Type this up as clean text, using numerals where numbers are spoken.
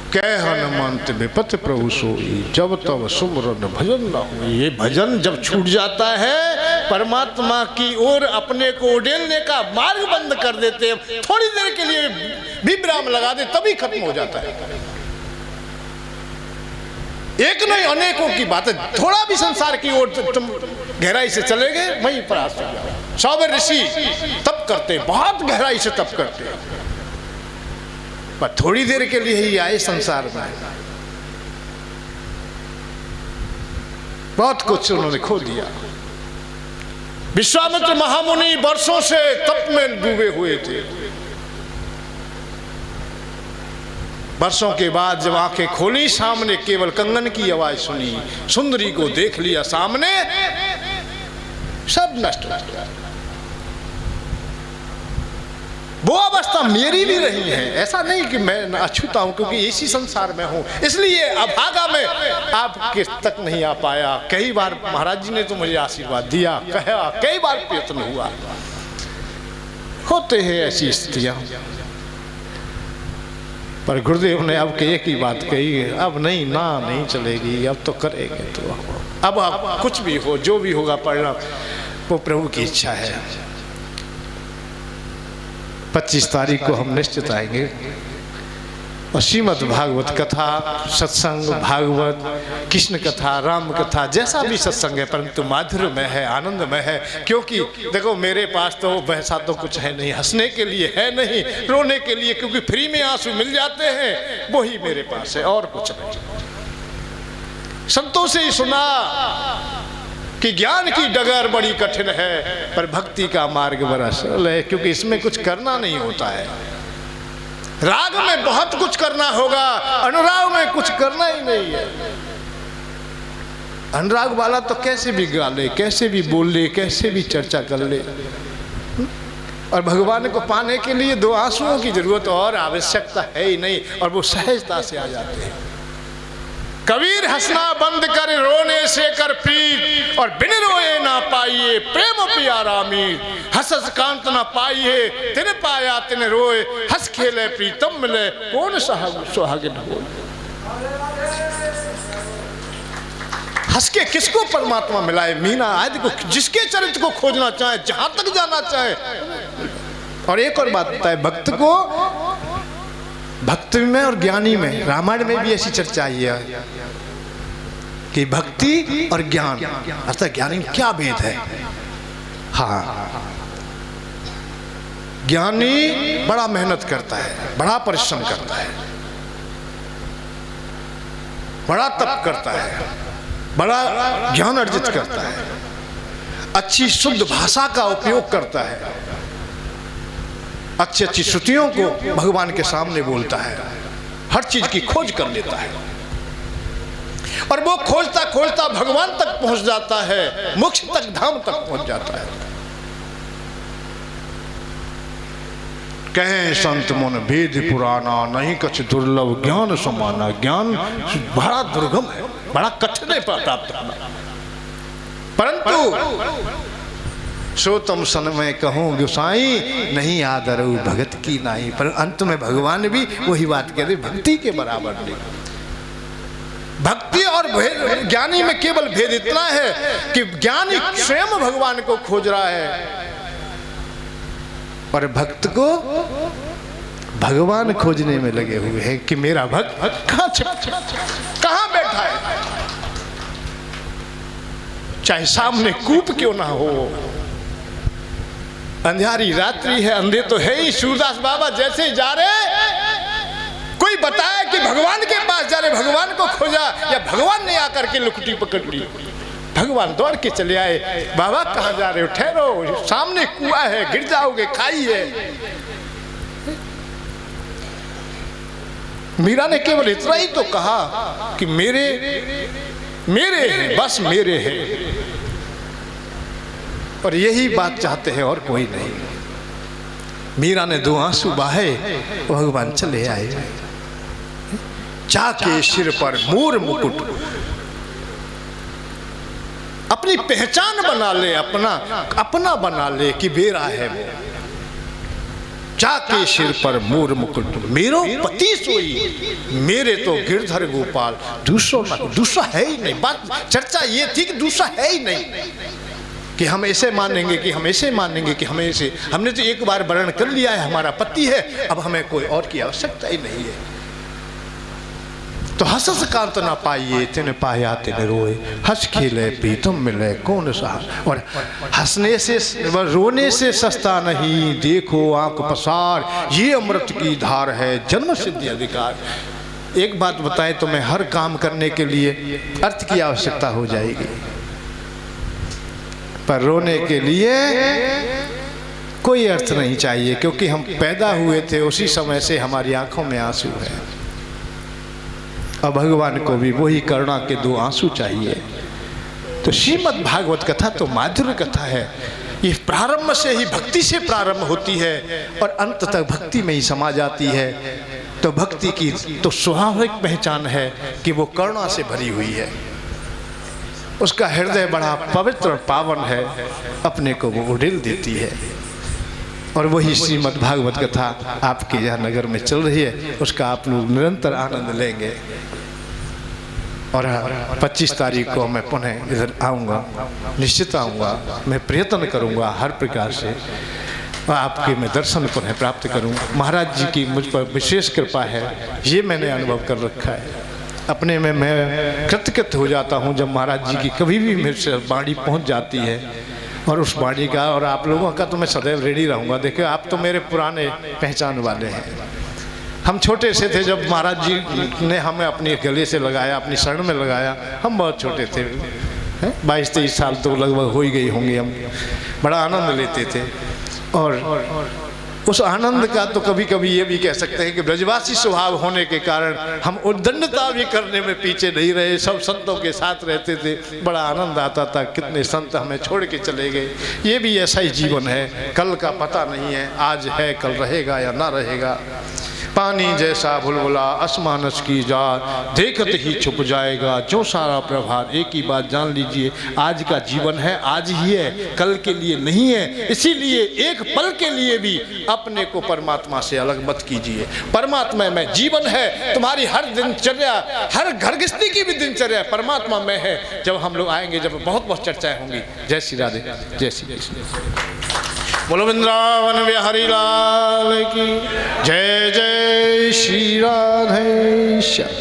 कह हनुमंत विपत प्रभु सोई, जब तब सुमरन भजन न हो। ये भजन जब छूट जाता है, परमात्मा की ओर अपने को उड़ेलने का मार्ग बंद कर देते हैं। थोड़ी देर के लिए भी विराम लगा दे तभी खत्म हो जाता है। एक नहीं अनेकों की बात है। थोड़ा भी संसार की ओर तुम गहराई से चले गए, वहीं पर आ जाओ। सौवर ऋषि तप करते, बहुत गहराई से तप करते, पर थोड़ी देर के लिए ही आए संसार में, बहुत कुछ उन्होंने खो दिया। विश्वामित्र महामुनि वर्षों से तप में डूबे हुए थे। वर्षों के बाद जब आंखें खोली, सामने केवल कंगन की आवाज सुनी, सुंदरी को देख लिया सामने, सब नष्ट हो गया। वो अवस्था मेरी भी रही है। ऐसा नहीं कि मैं अछूता हूं, क्योंकि इसी संसार में हूं, इसलिए अभागा में आपके तक नहीं आ पाया। कई बार महाराज जी ने तो मुझे आशीर्वाद दिया, कहा, कई बार प्रयत्न हुआ। होते हैं ऐसी स्थितियां, पर गुरुदेव ने अब एक ही बात कही, अब नहीं चलेगी, अब तो करेंगे। तो अब आप कुछ भी हो, जो भी होगा परिणाम वो प्रभु की इच्छा है। 25 तारीख को हम निश्चित आएंगे और श्रीमद् भागवत कथा, सत्संग, भागवत, कृष्ण कथा, राम कथा, जैसा भी सत्संग है, परंतु माधुर्य में है, आनंद में है। क्योंकि देखो मेरे पास तो वैसा तो कुछ है नहीं, हंसने के लिए है नहीं, रोने के लिए, क्योंकि फ्री में आंसू मिल जाते हैं, वही मेरे पास है, और कुछ नहीं। संतों से ही सुना कि ज्ञान की डगर बड़ी कठिन है, पर भक्ति का मार्ग बड़ा सरल है, क्योंकि इसमें कुछ करना नहीं होता है। राग में बहुत कुछ करना होगा, अनुराग में कुछ करना ही नहीं है। अनुराग वाला तो कैसे भी गा ले, कैसे भी बोल ले, कैसे भी चर्चा कर ले, और भगवान को पाने के लिए 2 आंसुओं की जरूरत और आवश्यकता है ही नहीं, और वो सहजता से आ जाते हैं। कबीर हंसना बंद कर रोने से कर प्रीत, और बिन रोए ना पाइए प्रेम प्यारा मीर। हंस हंस कांत ना पाइए, तिन पाया तिन रोए, हंस खेले प्रीतम मिले, कौन सुहागिन हो। हंस के किसको परमात्मा मिलाए। मीना आदि को, जिसके चरित्र को खोजना चाहे, जहां तक जाना चाहे। और एक और बात बताए, भक्त को, भक्ति में और ज्ञानी में, रामायण में भी ऐसी चर्चा आई है कि भक्ति और ज्ञान, अर्थात ज्ञानी में क्या भेद है। हाँ, ज्ञानी बड़ा मेहनत करता है, बड़ा परिश्रम करता है, बड़ा तप करता है, बड़ा ज्ञान अर्जित करता है, अच्छी शुद्ध भाषा का उपयोग करता है, अच्छी अच्छी श्रुतियों को भगवान के सामने बोलता है, हर चीज की खोज कर लेता है, और वो खोजता खोजता भगवान तक पहुंच जाता है, मोक्ष तक, धाम तक पहुंच जाता है। कहें संत मन भेद पुराना, नहीं कछ दुर्लभ ज्ञान समाना। ज्ञान बड़ा दुर्गम है, बड़ा कठिन है प्राप्त करना, परंतु सो तुम सन में कहूँ गोसाई, नहीं आदरऊ भगत की नाही। पर अंत में भगवान भी वही बात कहते, भक्ति के बराबर नहीं। भक्ति और ज्ञानी में केवल भेद इतना है कि ज्ञानी स्वयं भगवान को खोज रहा है, और भक्त को भगवान खोजने में लगे हुए हैं कि मेरा भक्त कहाँ बैठा है, चाहे सामने कूप क्यों ना हो। अंधियारी रात्रि है, अंधे तो है ही। सूरदास बाबा जैसे ही जा रहे, कोई बताया कि भगवान के पास जा रहे, भगवान को खोजा, या भगवान ने आकर के लुकटी पकड़ ली। भगवान दौड़ के चले आए, बाबा कहाँ जा रहे हो, ठहरो, सामने कुआं है, गिर जाओगे, खाइए। मीरा ने केवल इतना ही तो कहा कि मेरे हैं, बस मेरे हैं, और यही बात चाहते हैं और कोई नहीं। मीरा ने 2 आंसू बहाए, भगवान चले आए। चाके सिर पर मोर मुकुट, अपनी पहचान बना ले, अपना बना ले कि मेरा है वो। जाके सिर पर मोर मुकुट, मेरो पति सोई, मेरे तो गिरधर गोपाल, दूसरा है ही नहीं। बात चर्चा ये थी कि दूसरा है ही नहीं, कि हम ऐसे मानेंगे कि हम ऐसे मानेंगे कि हमें ऐसे, हमने तो एक बार वर्ण कर लिया है, हमारा पति है, अब हमें कोई और की आवश्यकता ही नहीं है। तो हंस कांत ना पाइए, तिन पाया तिन रोए, हंस खेले प्रीतम मिले कौन सा। और हंसने से रोने से सस्ता नहीं, देखो आंख पसार, ये अमृत की धार है, जन्म सिद्धि अधिकार। एक बात बताएं तो मैं हर काम करने के लिए अर्थ की आवश्यकता हो जाएगी, पर रोने के लिए कोई अर्थ नहीं चाहिए, क्योंकि हम पैदा हुए थे उसी समय से हमारी आंखों में आंसू है। और भगवान को भी वही करुणा के दो आंसू चाहिए। तो श्रीमद् भागवत कथा तो माधुर्य कथा है। ये प्रारंभ से ही भक्ति से प्रारंभ होती है और अंत तक भक्ति में ही समा जाती है। तो भक्ति की तो स्वाभाविक पहचान है कि वो करुणा से भरी हुई है, उसका हृदय बड़ा पवित्र और पावन है, अपने को वो उड़ेल देती है। और वही श्रीमद् भागवत कथा आपके यहाँ नगर में चल रही है, उसका आप लोग निरंतर आनंद लेंगे। और 25 तारीख को मैं पुनः इधर आऊँगा, निश्चित आऊँगा, मैं प्रयत्न करूँगा हर प्रकार से आपके मैं दर्शन पुनः प्राप्त करूँ। महाराज जी की मुझ पर विशेष कृपा है, ये मैंने अनुभव कर रखा है। अपने में मैं कृतकृत हो जाता हूँ जब महाराज जी की कभी भी मेरे से वाणी पहुँच जाती है, और उस वाणी का और आप लोगों का तो मैं सदैव रेडी रहूँगा। देखिए आप तो मेरे पुराने पहचान वाले हैं। हम छोटे से थे जब महाराज जी ने हमें अपने गले से लगाया, अपनी शरण में लगाया, हम बहुत छोटे थे, 22-23 साल तो लगभग हो ही गई होंगे। हम बड़ा आनंद लेते थे, और उस आनंद का तो कभी कभी ये भी कह सकते हैं कि ब्रजवासी स्वभाव होने के कारण हम उद्दंडता भी करने में पीछे नहीं रहे, सब संतों के साथ रहते थे, बड़ा आनंद आता था। कितने संत हमें छोड़ के चले गए। ये भी ऐसा ही जीवन है, कल का पता नहीं है, आज है कल रहेगा या ना रहेगा। पानी जैसा बुलबुला आसमानस की जात, देखत ही छुप जाएगा जो सारा प्रभात। एक ही बात जान लीजिए, आज का जीवन है, आज ही है, कल के लिए नहीं है। इसीलिए एक पल के लिए भी अपने को परमात्मा से अलग मत कीजिए। परमात्मा में जीवन है, तुम्हारी हर दिनचर्या, हर घर गृहस्थी की भी दिनचर्या परमात्मा में है। जब हम लोग आएंगे, जब बहुत बहुत चर्चाएं होंगी। जय श्री राधे, जय श्री कृष्ण। बोलो वृंदावन बिहारी लाल की जय। जय श्री राधे श्याम।